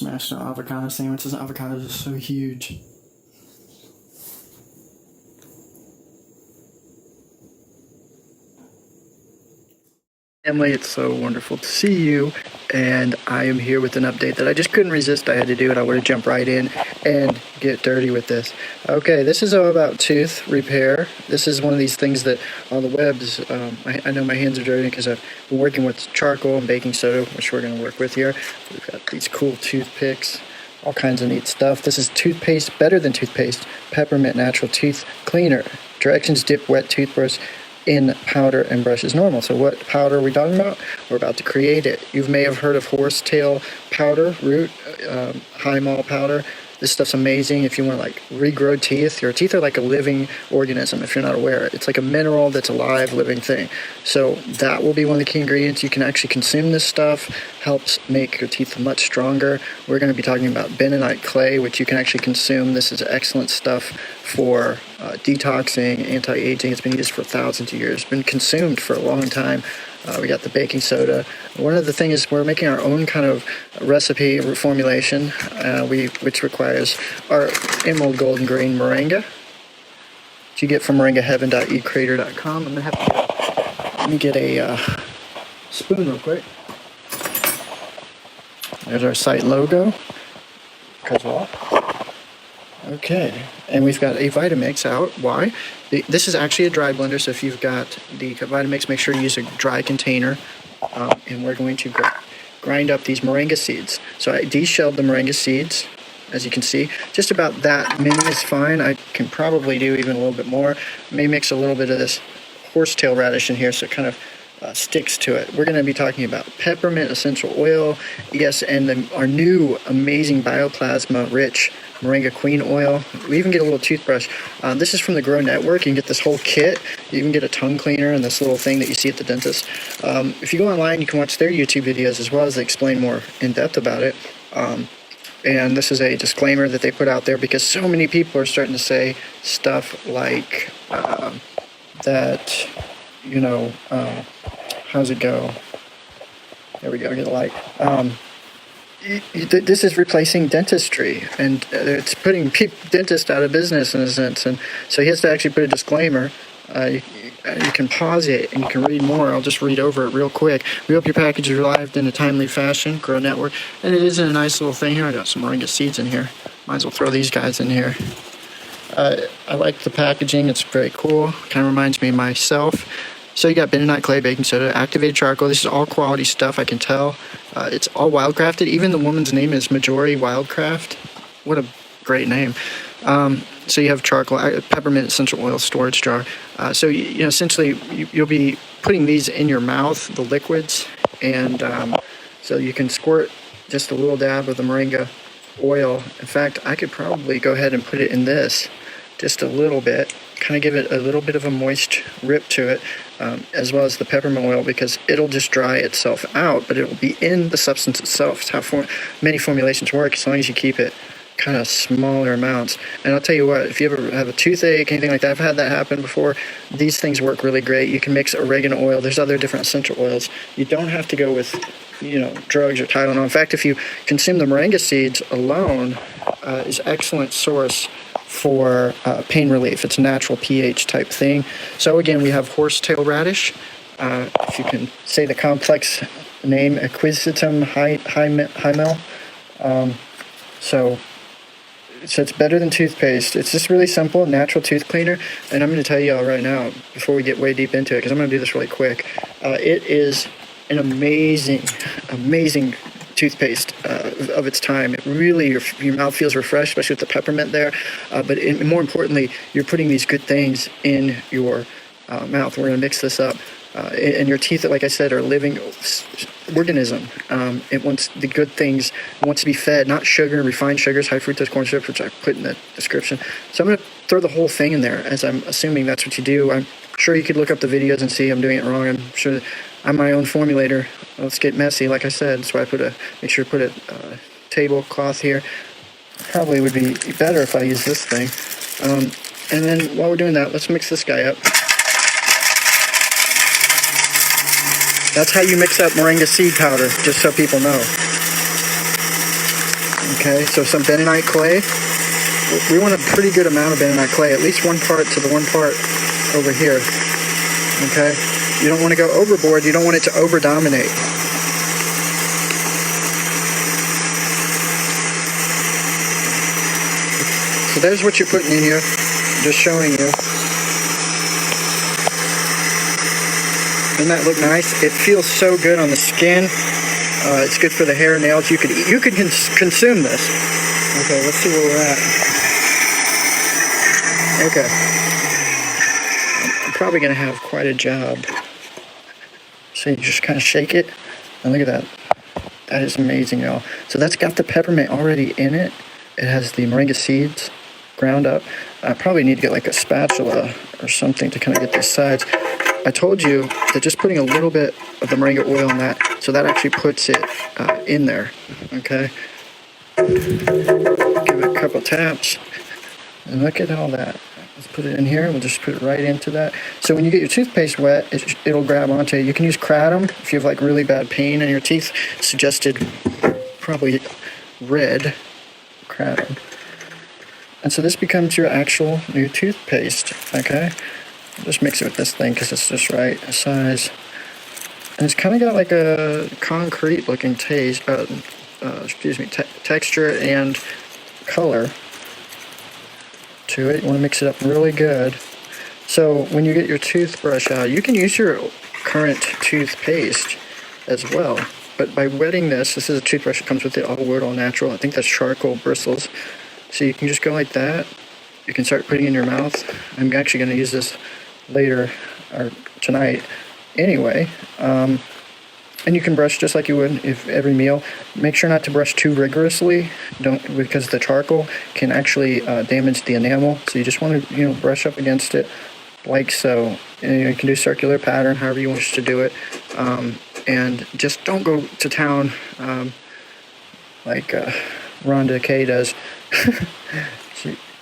smashed an avocado sandwiches. Avocados are so huge. Emily, it's so wonderful to see you, and I am here with an update that I just couldn't resist. I had to do it. I would have jumped right in and get dirty with this. Okay, this is all about tooth repair. This is one of these things that on the webs, I know my hands are dirty because I've been working with charcoal and baking soda, which we're going to work with here. We've got these cool toothpicks, all kinds of neat stuff. This is toothpaste, better than toothpaste, peppermint natural tooth cleaner. Directions: dip wet toothbrush in powder and brush as normal. So what powder are we talking about? We're about to create it. You may have heard of horsetail powder, root, HYEMALE powder. This stuff's amazing if you want to like regrow teeth. Your teeth are like a living organism if you're not aware. It's like a mineral that's a live, living thing. So that will be one of the key ingredients. You can actually consume this stuff. Helps make your teeth much stronger. We're going to be talking about Benonite clay, which you can actually consume. This is excellent stuff for detoxing, anti-aging. It's been used for thousands of years. It's been consumed for a long time. We got the baking soda. One of the things is we're making our own kind of recipe formulation, which requires our emerald golden green moringa, which you get from moringaheaven.ecreator.com. I'm gonna have to let me get a spoon real quick. There's our site logo. TheKazweh. Okay, and we've got a Vitamix out. Why? This is actually a dry blender, so if you've got the Vitamix, make sure you use a dry container. And we're going to grind up these moringa seeds. So I deshelled the moringa seeds, as you can see. Just about that many is fine. I can probably do even a little bit more. May mix a little bit of this horsetail radish in here so it kind of sticks to it. We're going to be talking about peppermint essential oil, yes, and our new amazing bioplasma rich Moringa Queen oil. We even get a little toothbrush. This is from the GrowNetwork. You can get this whole kit. You can get a tongue cleaner and this little thing that you see at the dentist. If you go online, you can watch their YouTube videos as well as they explain more in depth about it. And this is a disclaimer that they put out there because so many people are starting to say stuff like that, you know, how's it go? There we go, get a light. This is replacing dentistry, and it's putting dentists out of business in a sense, and so he has to actually put a disclaimer. You can pause it and you can read more. I'll just read over it real quick. We hope your package is arrived in a timely fashion. GrowNetwork, and it is in a nice little thing here. I got some moringa seeds in here. Might as well throw these guys in here. I like the packaging. It's very cool. Kind of reminds me of myself. So you got Benonite clay, baking soda, activated charcoal. This is all quality stuff, I can tell. It's all wildcrafted. Even the woman's name is Majority Wildcraft. What a great name. So you have charcoal, peppermint essential oil storage jar. So you know, essentially you'll be putting these in your mouth, the liquids, and so you can squirt just a little dab of the moringa oil. In fact, I could probably go ahead and put it in this just a little bit, kind of give it a little bit of a moist rip to it, as well as the peppermint oil, because it'll just dry itself out, but it will be in the substance itself. It's how many formulations work, as long as you keep it kind of smaller amounts. And I'll tell you what, if you ever have a toothache, anything like that, I've had that happen before, these things work really great. You can mix oregano oil. There's other different essential oils. You don't have to go with, you know, drugs or Tylenol. In fact, if you consume the moringa seeds alone, is an excellent source for pain relief. It's a natural pH type thing. So again, we have horsetail radish. If you can say the complex name, EQUISETUM HYEMALE. So it's better than toothpaste. It's just really simple, natural tooth cleaner. And I'm going to tell you all right now, before we get way deep into it, because I'm going to do this really quick. It is an amazing toothpaste of its time. It really, your mouth feels refreshed, especially with the peppermint there. But more importantly, you're putting these good things in your mouth. We're going to mix this up. And your teeth, like I said, are a living organism. It wants the good things. It wants to be fed, not sugar, refined sugars, high fructose corn syrup, which I put in the description. So I'm going to throw the whole thing in there, as I'm assuming that's what you do. I'm sure you could look up the videos and see I'm doing it wrong. I'm sure that I'm my own formulator. Let's get messy, like I said. That's why I make sure to put a tablecloth here. Probably would be better if I use this thing. And then while we're doing that, let's mix this guy up. That's how you mix up moringa seed powder, just so people know. Okay, so some bentonite clay. We want a pretty good amount of bentonite clay, at least 1 part to the 1 part over here. Okay, you don't want to go overboard. You don't want it to over-dominate. So there's what you're putting in here. Just showing you. Doesn't that look nice? It feels so good on the skin. It's good for the hair, nails. You could consume this. Okay, let's see where we're at. Okay. I'm probably going to have quite a job. So you just kind of shake it. And look at that. That is amazing, y'all. So that's got the peppermint already in it. It has the moringa seeds ground up. I probably need to get like a spatula or something to kind of get these sides. I told you that just putting a little bit of the moringa oil in that, so that actually puts it in there, okay? Give it a couple taps, and look at all that. Let's put it in here, we'll just put it right into that. So when you get your toothpaste wet, it'll grab onto it. You can use kratom if you have like really bad pain in your teeth. Suggested probably red kratom. And so this becomes your actual new toothpaste, okay? I'll just mix it with this thing because it's just right size. And it's kind of got like a concrete looking taste, texture and color to it. You want to mix it up really good. So when you get your toothbrush out, you can use your current toothpaste as well. But by wetting this is a toothbrush that comes with it, all wood, all natural. I think that's charcoal bristles. So you can just go like that. You can start putting it in your mouth. I'm actually going to use this later or tonight anyway. And you can brush just like you would if every meal. Make sure not to brush too rigorously, because the charcoal can actually damage the enamel. So you just want to brush up against it like so. And you can do circular pattern however you wish to do it. And just don't go to town like Rhonda Kay does.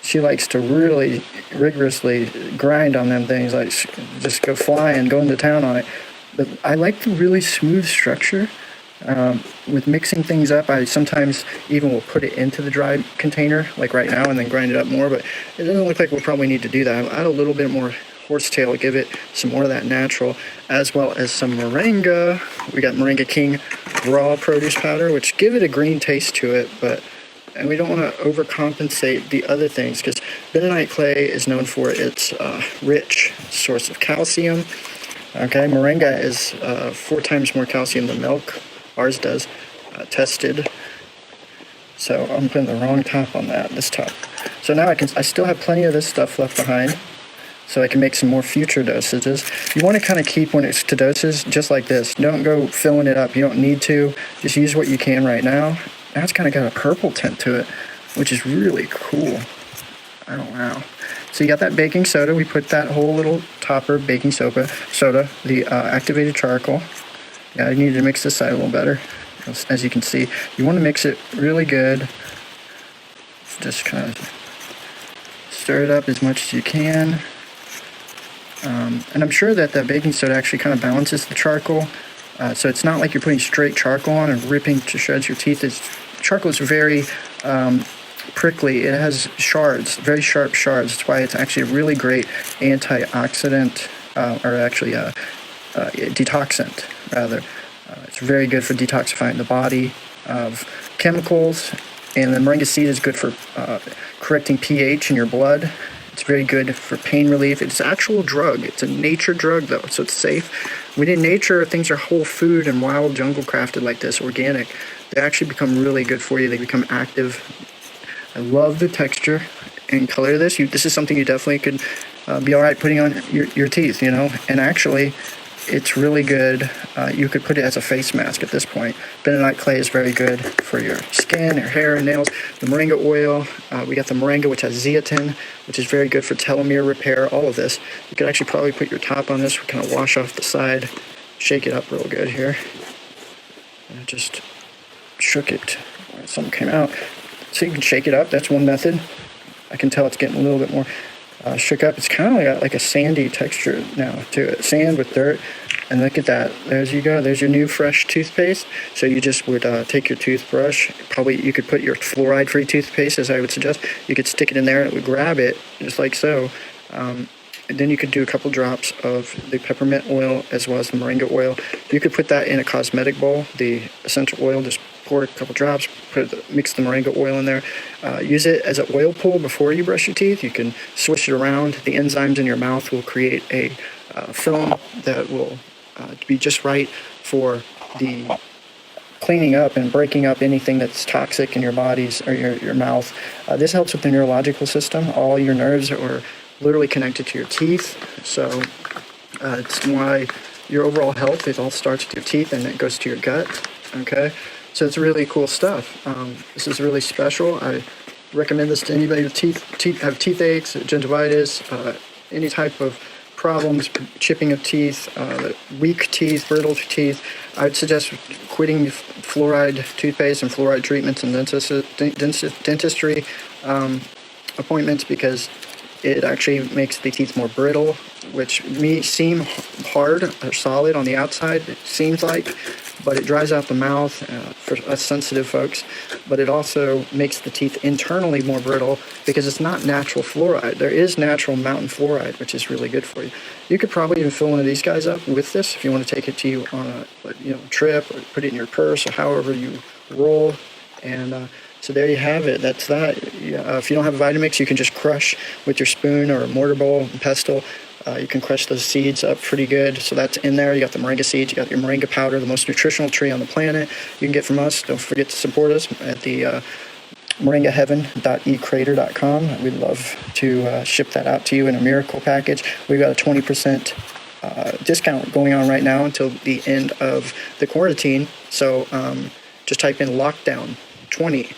She likes to really rigorously grind on them things, like just go flying, go into town on it. But I like the really smooth structure. With mixing things up, I sometimes even will put it into the dry container, like right now, and then grind it up more. But it doesn't look like we'll probably need to do that. I'll add a little bit more horsetail, give it some more of that natural, as well as some moringa. We got Moringa King raw produce powder, which give it a green taste to it, and we don't want to overcompensate the other things, because bentonite clay is known for its rich source of calcium. Okay, Moringa is 4 times more calcium than milk. Ours does, tested. So I'm putting the wrong top on that, this top. So now I still have plenty of this stuff left behind, so I can make some more future dosages. You want to kind of keep when it's to doses just like this. Don't go filling it up. You don't need to. Just use what you can right now. Now it's kind of got a purple tint to it, which is really cool. Oh, wow. So you got that baking soda. We put that whole little topper baking soda, the activated charcoal. Yeah, I need to mix this side a little better. As you can see, you want to mix it really good. Just kind of stir it up as much as you can. And I'm sure that the baking soda actually kind of balances the charcoal. So it's not like you're putting straight charcoal on and ripping to shreds your teeth. Charcoal is very prickly. It has shards, very sharp shards. That's why it's actually a really great antioxidant, or actually a detoxant, rather. It's very good for detoxifying the body of chemicals. And the moringa seed is good for correcting pH in your blood. It's very good for pain relief. It's an actual drug. It's a nature drug, though, so it's safe. Within nature, things are whole food and wild, jungle crafted like this, organic. They actually become really good for you. They become active. I love the texture and color of this. This is something you definitely could be all right putting on your teeth, And actually, it's really good. You could put it as a face mask at this point. Bentonite clay is very good for your skin, your hair, and nails. The moringa oil, we got the moringa, which has zeatin, which is very good for telomere repair, all of this. You could actually probably put your top on this, kind of wash off the side, shake it up real good here. And I just shook it. Something came out. So you can shake it up. That's one method. I can tell it's getting a little bit more shook up. It's kind of got like a sandy texture now to it. Sand with dirt. And look at that. There's you go. There's your new fresh toothpaste. So you just would take your toothbrush. Probably you could put your fluoride-free toothpaste, as I would suggest. You could stick it in there and it would grab it, just like so. And then you could do a couple drops of the peppermint oil as well as the moringa oil. You could put that in a cosmetic bowl, the essential oil, just pour a couple drops, mix the moringa oil in there. Use it as an oil pool before you brush your teeth. You can swish it around. The enzymes in your mouth will create a film that will be just right for the cleaning up and breaking up anything that's toxic in your bodies or your mouth. This helps with the neurological system. All your nerves are literally connected to your teeth, so it's why your overall health, it all starts with your teeth and it goes to your gut. Okay, so it's really cool stuff. This is really special. I recommend this to anybody with have teeth aches, gingivitis, any type of problems, chipping of teeth, weak teeth, brittle teeth. I'd suggest quitting fluoride toothpaste and fluoride treatments and dentistry appointments, because it actually makes the teeth more brittle, which may seem hard or solid on the outside, it seems like, but it dries out the mouth for us sensitive folks. But it also makes the teeth internally more brittle because it's not natural fluoride. There is natural mountain fluoride, which is really good for you. You could probably even fill one of these guys up with this if you want to take it to you on a trip, or put it in your purse, or however you roll. And so there you have it. That's that. If you don't have a Vitamix, you can just crush with your spoon or a mortar bowl and pestle. You can crush those seeds up pretty good. So that's in there. You got the moringa seeds. You got your moringa powder, the most nutritional tree on the planet. You can get from us. Don't forget to support us at the moringaheaven.ecrater.com. We'd love to ship that out to you in a miracle package. We've got a 20% discount going on right now until the end of the quarantine. So just type in lockdown 20%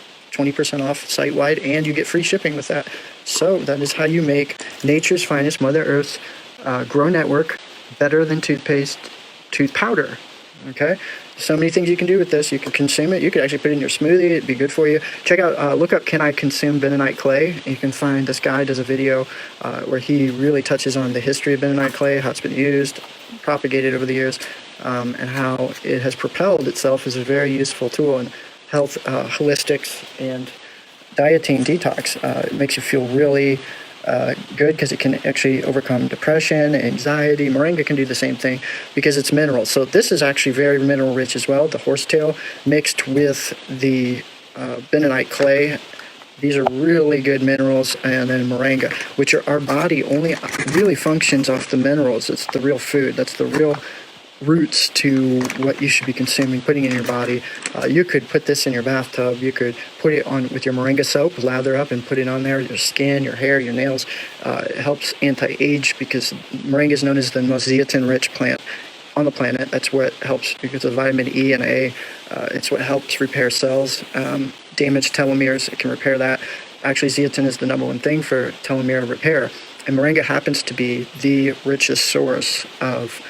off site-wide, and you get free shipping with that. So that is how you make nature's finest, Mother Earth's GrowNetwork better than toothpaste, tooth powder. Okay? So many things you can do with this. You can consume it. You could actually put it in your smoothie. It'd be good for you. Check out, look up, Can I Consume Benonite Clay? You can find this guy does a video where he really touches on the history of Benonite clay, how it's been used, propagated over the years, and how it has propelled itself as a very useful tool in health, holistics, and dieting detox. It makes you feel really good because it can actually overcome depression, anxiety. Moringa can do the same thing because it's mineral. So this is actually very mineral rich as well. The horsetail mixed with the benonite clay. These are really good minerals. And then moringa, which our body only really functions off the minerals. It's the real food. That's the real roots to what you should be consuming, putting in your body. You could put this in your bathtub. You could put it on with your moringa soap, lather up and put it on there, your skin, your hair, your nails. It helps anti-age because moringa is known as the most zeatin-rich plant on the planet. That's what helps because of vitamin E and A. It's what helps repair cells, damaged telomeres. It can repair that. Actually, zeatin is the number one thing for telomere repair. And moringa happens to be the richest source of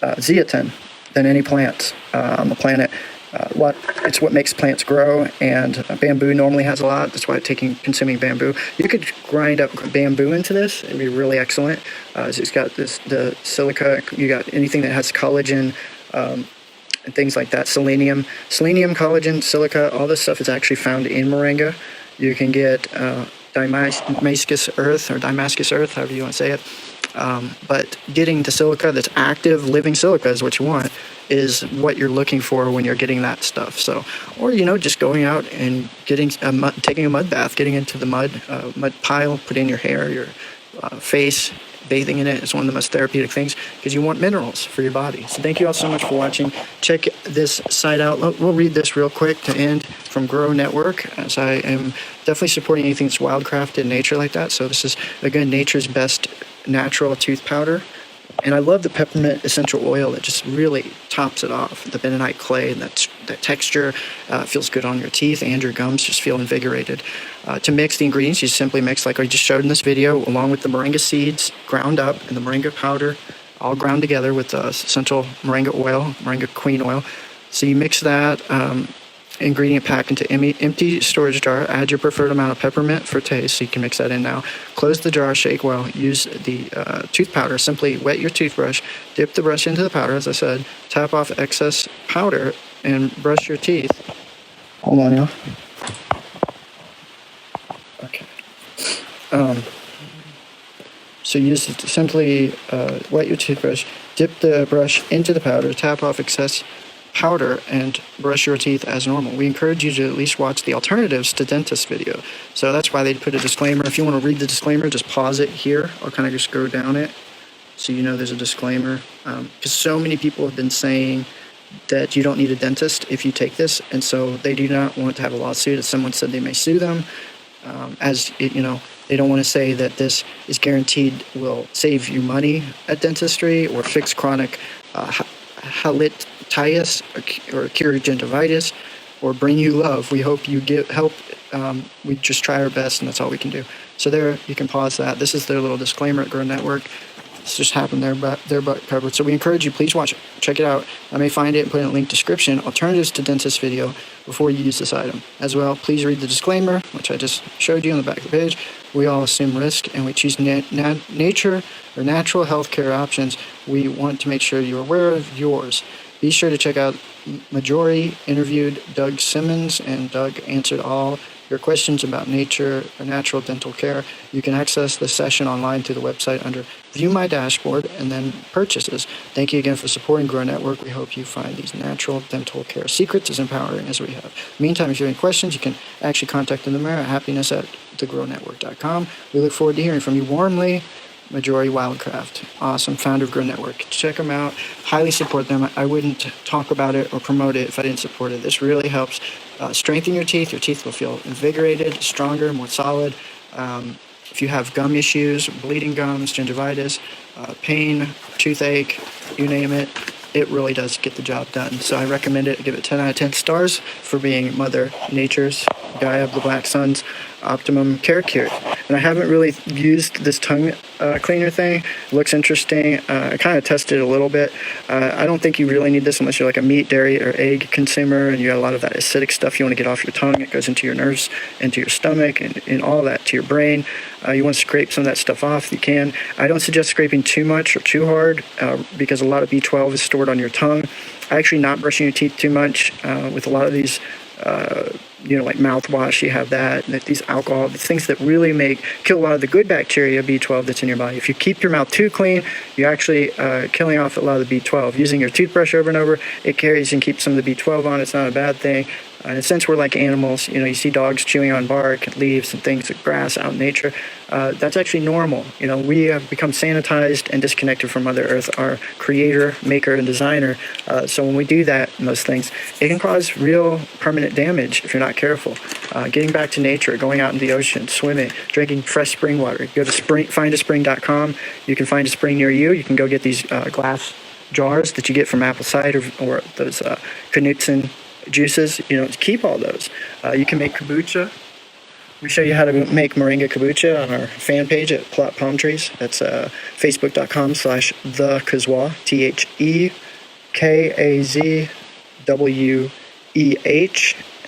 zeatin than any plant on the planet. It's what makes plants grow, and bamboo normally has a lot. That's why consuming bamboo. You could grind up bamboo into this. It'd be really excellent. It's got the silica. You got anything that has collagen and things like that. Selenium, collagen, silica. All this stuff is actually found in moringa. You can get Damascus earth, however you want to say it. But getting the silica that's active, living silica is what you want, is what you're looking for when you're getting that stuff. So, or, just going out and taking a mud bath, getting into the mud pile, put in your hair, your face, bathing in it. It's one of the most therapeutic things because you want minerals for your body. So thank you all so much for watching. Check this site out. We'll read this real quick to end from GrowNetwork, as I am definitely supporting anything that's wildcrafted in nature like that. So this is, again, nature's best natural tooth powder. And I love the peppermint essential oil. It just really tops it off. The benonite clay, and that texture feels good on your teeth, and your gums just feel invigorated. To mix the ingredients, you simply mix, like I just showed in this video, along with the moringa seeds ground up and the moringa powder, all ground together with the essential moringa oil, moringa queen oil. So you mix that, ingredient pack into empty storage jar. Add your preferred amount of peppermint for taste, so you can mix that in now. Close the jar, shake well. Use the tooth powder. Simply wet your toothbrush, dip the brush into the powder, as I said, tap off excess powder, and brush your teeth. Hold on, y'all. Okay. So simply wet your toothbrush, dip the brush into the powder, tap off excess powder, and brush your teeth as normal. We encourage you to at least watch the alternatives to dentist video. So that's why they put a disclaimer. If you want to read the disclaimer, just pause it here. I'll kind of just go down it so you know there's a disclaimer. Because so many people have been saying that you don't need a dentist if you take this, and so they do not want to have a lawsuit. As someone said, they may sue them. They don't want to say that this is guaranteed will save you money at dentistry or fix chronic halititis or cure gingivitis or bring you love. We hope you get help. We just try our best, and that's all we can do. So there, you can pause that. This is their little disclaimer at GrowNetwork. This just happened there, but they're covered. So we encourage you, please watch it. Check it out. I may find it and put in a link description, alternatives to dentist video, before you use this item. As well, please read the disclaimer, which I just showed you on the back of the page. We all assume risk, and we choose nature or natural healthcare options. We want to make sure you're aware of yours. Be sure to check out Majori interviewed Doug Simmons, and Doug answered all your questions about nature or natural dental care. You can access the session online through the website under View My Dashboard and then Purchases. Thank you again for supporting GrowNetwork. We hope you find these natural dental care secrets as empowering as we have. Meantime, if you have any questions, you can actually contact them at happiness@thegrownetwork.com. We look forward to hearing from you. Warmly, Majori Wildcraft. Awesome, founder of GrowNetwork. Check them out. Highly support them. I wouldn't talk about it or promote it if I didn't support it. This really helps strengthen your teeth. Your teeth will feel invigorated, stronger, more solid. If you have gum issues, bleeding gums, gingivitis, pain, toothache, you name it, it really does get the job done. So I recommend it. I give it 10 out of 10 stars for being Mother Nature's Gaia of the Black Sun's optimum care cure. And I haven't really used this tongue cleaner thing. It looks interesting. I kind of tested it a little bit. I don't think you really need this unless you're like a meat, dairy, or egg consumer and you got a lot of that acidic stuff you want to get off your tongue. It goes into your nerves, into your stomach, and all that to your brain. You want to scrape some of that stuff off, you can. I don't suggest scraping too much or too hard because a lot of B12 is stored on your tongue. Actually not brushing your teeth too much with a lot of these like mouthwash, you have that these alcohol, these things that really kill a lot of the good bacteria, B12, that's in your body. If you keep your mouth too clean, you're actually killing off a lot of the B12. Using your toothbrush over and over, it carries and keeps some of the B12 on. It's not a bad thing. In a sense, we're like animals. You see dogs chewing on bark and leaves and things like grass out in nature. That's actually normal. We have become sanitized and disconnected from Mother Earth, our creator, maker, and designer. So when we do that and those things, it can cause real permanent damage if you're not careful. Getting back to nature, going out in the ocean, swimming, drinking fresh spring water. Go to findaspring.com. You can find a spring near you. You can go get these glass jars that you get from apple cider or those Knudsen juices. Keep all those. You can make kombucha. We show you how to make Moringa kombucha on our fan page at Plott Palm Trees. That's facebook.com/TheKazweh, TheKazweh.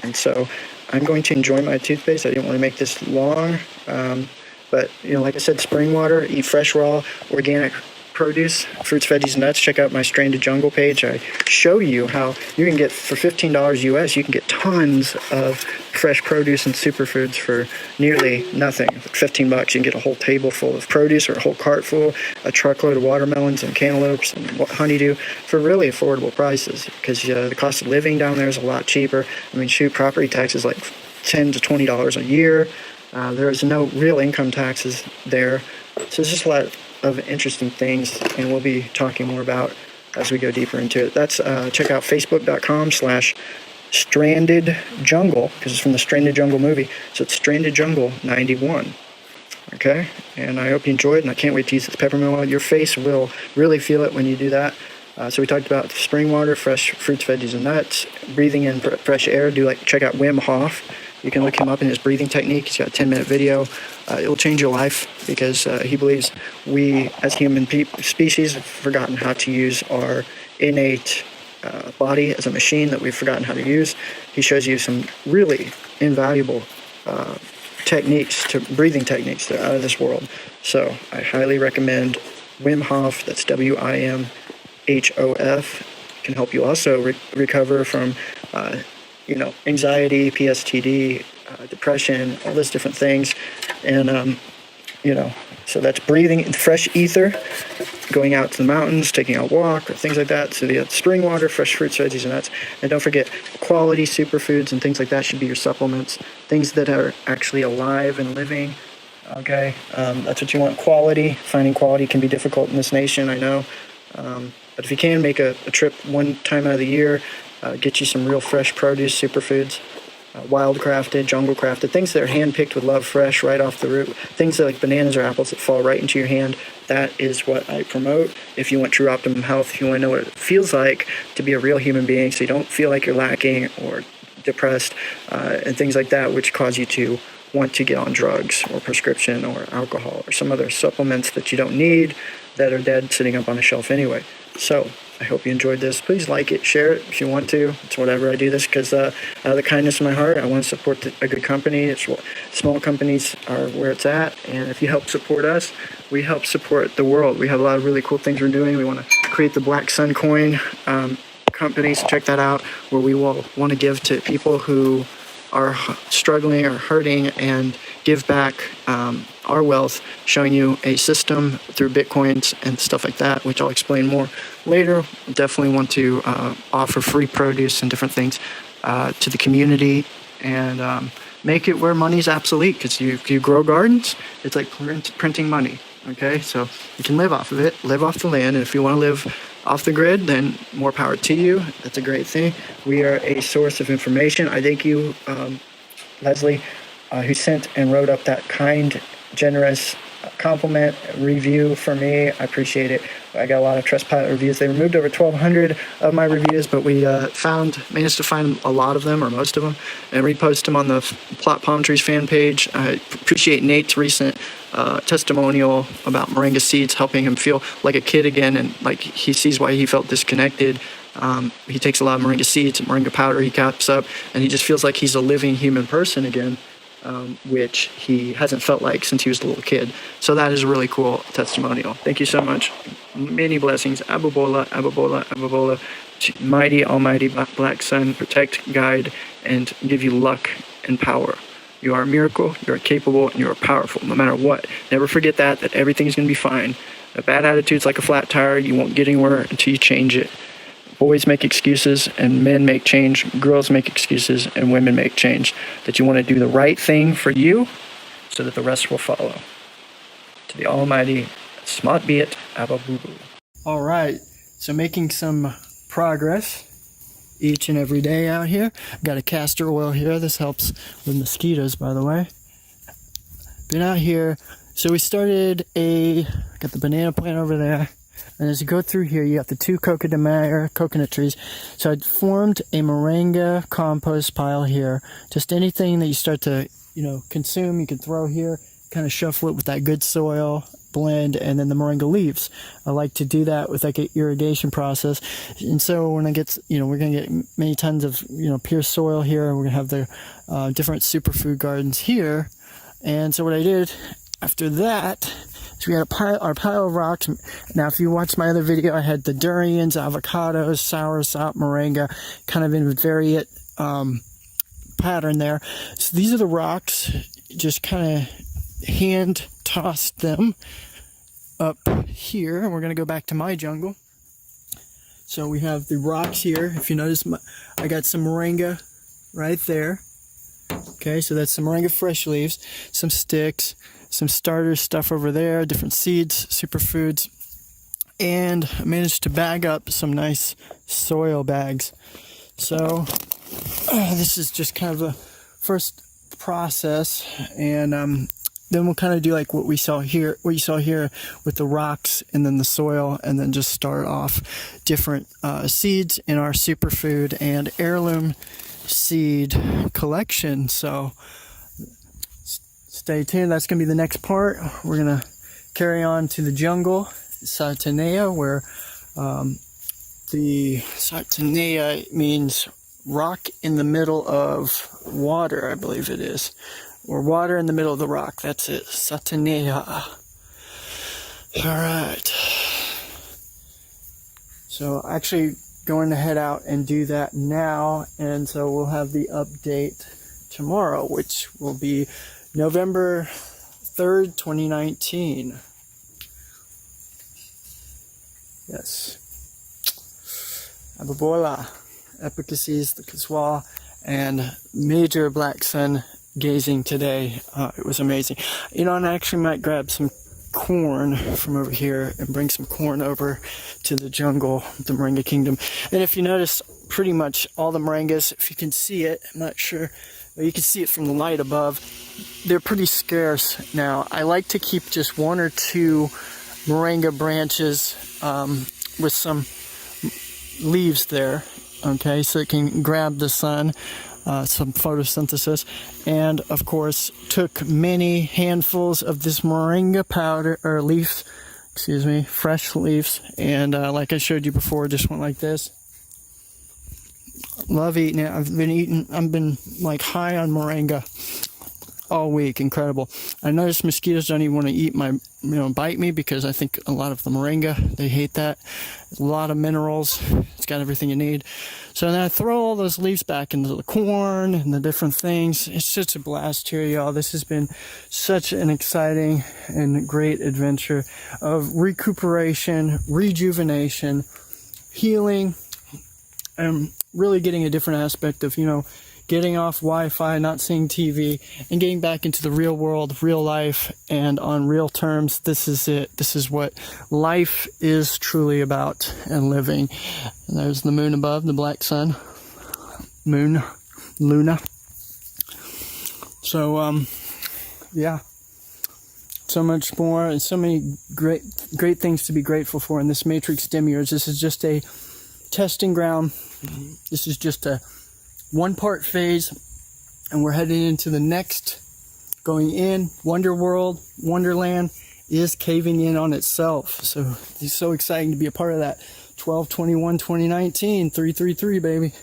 And so I'm going to enjoy my toothpaste. I didn't want to make this long, but like I said, spring water, eat fresh, raw, organic produce, fruits, veggies, and nuts. Check out my Stranded Jungle page. I show you how you can get, for $15 US, you can get tons of fresh produce and superfoods for nearly nothing. Like $15, you can get a whole table full of produce or a whole cart full, a truckload of watermelons and cantaloupes and honeydew for really affordable prices, because the cost of living down there is a lot cheaper. Property tax is like $10 to $20 a year. There is no real income taxes there. So it's just a lot of interesting things, and we'll be talking more about as we go deeper into it. That's check out facebook.com/Stranded Jungle, because it's from the Stranded Jungle movie. So it's Stranded Jungle 91. Okay, and I hope you enjoyed it, and I can't wait to use this peppermint oil. Your face will really feel it when you do that. So we talked about spring water, fresh fruits, veggies, and nuts, breathing in fresh air. Check out Wim Hof. You can look him up in his breathing technique. He's got a 10-minute video. It will change your life, because he believes we, as human species, have forgotten how to use our innate body as a machine that we've forgotten how to use. He shows you some really invaluable breathing techniques that are out of this world. So I highly recommend Wim Hof. That's WIMHOF. Can help you also recover from anxiety, PSTD, depression, all those different things. And so that's breathing fresh ether, going out to the mountains, taking a walk, or things like that. So the spring water, fresh fruits, veggies, and nuts. And don't forget, quality superfoods and things like that should be your supplements. Things that are actually alive and living. Okay, that's what you want. Quality. Finding quality can be difficult in this nation, I know. But if you can, make a trip one time out of the year, get you some real fresh produce, superfoods. Wild-crafted, jungle-crafted, things that are hand-picked with love, fresh, right off the root. Things like bananas or apples that fall right into your hand. That is what I promote. If you want true optimum health, if you want to know what it feels like to be a real human being, so you don't feel like you're lacking or depressed, and things like that, which cause you to want to get on drugs or prescription or alcohol or some other supplements that you don't need that are dead sitting up on a shelf anyway. So I hope you enjoyed this. Please like it, share it if you want to. It's whatever. I do this because out of the kindness of my heart, I want to support a good company. Small companies are where it's at, and if you help support us, we help support the world. We have a lot of really cool things we're doing. We want to create the Black Sun Coin company, so check that out, where we will want to give to people who are struggling or hurting and give back our wealth, showing you a system through bitcoins and stuff like that, which I'll explain more later. Definitely want to offer free produce and different things to the community, and make it where money's obsolete, because if you grow gardens, it's like printing money. Okay, so you can live off of it, live off the land, and if you want to live off the grid, then more power to you. That's a great thing. We are a source of information. I thank you, Leslie, who sent and wrote up that kind, generous compliment review for me. I appreciate it. I got a lot of Trustpilot reviews. They removed over 1,200 of my reviews, but we managed to find a lot of them, or most of them, and repost them on the Plott Palm Trees fan page. I appreciate Nate's recent testimonial about Moringa seeds, helping him feel like a kid again, and like he sees why he felt disconnected. He takes a lot of Moringa seeds and Moringa powder he caps up, and he just feels like he's a living human person again, which he hasn't felt like since he was a little kid. So that is a really cool testimonial. Thank you so much. Many blessings. Abubola, Abubola, Abubola. Mighty, almighty Black Sun, protect, guide, and give you luck and power. You are a miracle, you are capable, and you are powerful, no matter what. Never forget that everything's going to be fine. A bad attitude's like a flat tire. You won't get anywhere until you change it. Boys make excuses, and men make change. Girls make excuses, and women make change. That you want to do the right thing for you, so that the rest will follow. To the Almighty, smart be it, Abba Boo Boo. All right, so making some progress each and every day out here. Got a castor oil here. This helps with mosquitoes, by the way. Been out here. So we started got the banana plant over there. And as you go through here, you got the 2 coconut trees. So I formed a moringa compost pile here. Just anything that you start to, consume, you can throw here. Kind of shuffle it with that good soil blend, and then the moringa leaves. I like to do that with like an irrigation process. And so when I get, we're going to get many tons of, pure soil here. We're going to have the different superfood gardens here. And so what I did after that, so we had our pile of rocks. Now, if you watch my other video, I had the durians, avocados, soursop, moringa, kind of in variant pattern there. So these are the rocks. Just kind of hand tossed them up here. And we're going to go back to my jungle. So we have the rocks here. If you notice, I got some moringa right there. Okay, so that's some moringa fresh leaves, some sticks, some starter stuff over there, different seeds, superfoods, and I managed to bag up some nice soil bags. So this is just kind of a first process, and then we'll kind of do like what you saw here with the rocks and then the soil, and then just start off different seeds in our superfood and heirloom seed collection. So stay tuned. That's going to be the next part. We're going to carry on to the jungle, Satanea, where the Satanea means rock in the middle of water, I believe it is. Or water in the middle of the rock. That's it. Satanea. Alright. So actually going to head out and do that now. And so we'll have the update tomorrow, which will be November 3rd, 2019. Yes. Ababola, efficacies, TheKazweh, and major black sun gazing today. It was amazing. You know, and I actually might grab some corn from over here and bring some corn over to the jungle, the Moringa kingdom. And if you notice, pretty much all the moringas, if you can see it, I'm not sure, but you can see it from the light above, they're pretty scarce now. I like to keep just one or two moringa branches with some leaves there, okay, so it can grab the sun, some photosynthesis, and of course took many handfuls of this moringa powder, or leaves, excuse me, fresh leaves, and like I showed you before, just went like this. Love eating it. I've been like high on moringa all week. Incredible. I noticed mosquitoes don't even want to eat my, bite me, because I think a lot of the moringa, they hate that. A lot of minerals. It's got everything you need. So then I throw all those leaves back into the corn and the different things. It's such a blast here, y'all. This has been such an exciting and great adventure of recuperation, rejuvenation, healing, and really getting a different aspect of, getting off Wi-Fi, not seeing TV, and getting back into the real world, real life, and on real terms. This is it. This is what life is truly about and living. And there's the moon above, the black sun. Moon, Luna. So, yeah. So much more, and so many great things to be grateful for in this Matrix dim years. This is just a testing ground. This is just a one-part phase, and we're heading into the next. Going in, Wonder World, Wonderland is caving in on itself. So it's so exciting to be a part of that. 12/21/2019, 333, baby.